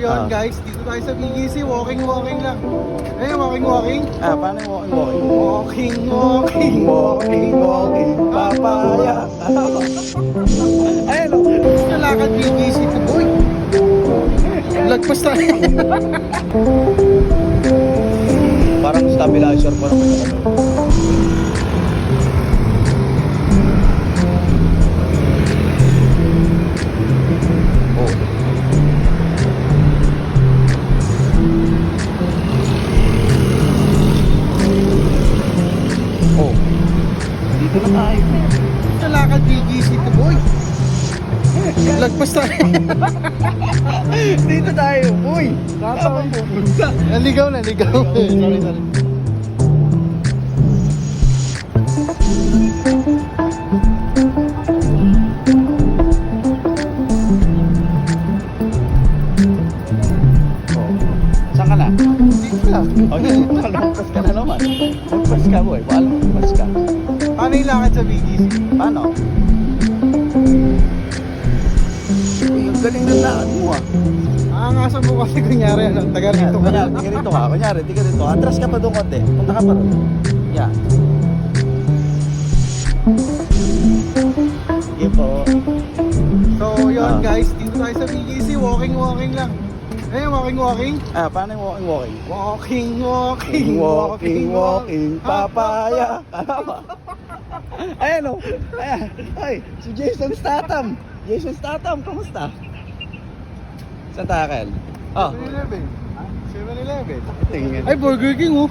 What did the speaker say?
yun guys, dito tayo sa BGC, walking lang. Ayun, walking. Paano yung Walking, papaya. Ayun o. Nalakad BGC to boy. Lagpas tayo. Parang stabilizer pa naman yung ano. Dito na tayo. Nalakad BGC to boy. Lagpas tayo. Dito tayo, boy. Saan pupunta? Naligaw. Sorry. Saan ka na? Dito lang. Okay, lumagpas ka na naman. Lumagpas ka, boy. Baka lumagpas ka. Paano yung lakad sa BGC? Paano? Uy, ang galing ng lakad mo ah. Aangasan mo kasi kunyari, taga rito ka na. Tiga rito ka. Kunyari, tiga rito. Atras ka pa doon konti. Punta ka pa ron. Yeah. Sige po. So yun guys, dito tayo sa BGC, walking lang. Ayun, walking. Paano yung walking? Walking. Papaya. Ayan o. Ayan. Ay, si Jason Statham. Kamusta? Saan tayo, Kel? 7-Eleven. Tingin. Ay, Burger King oh.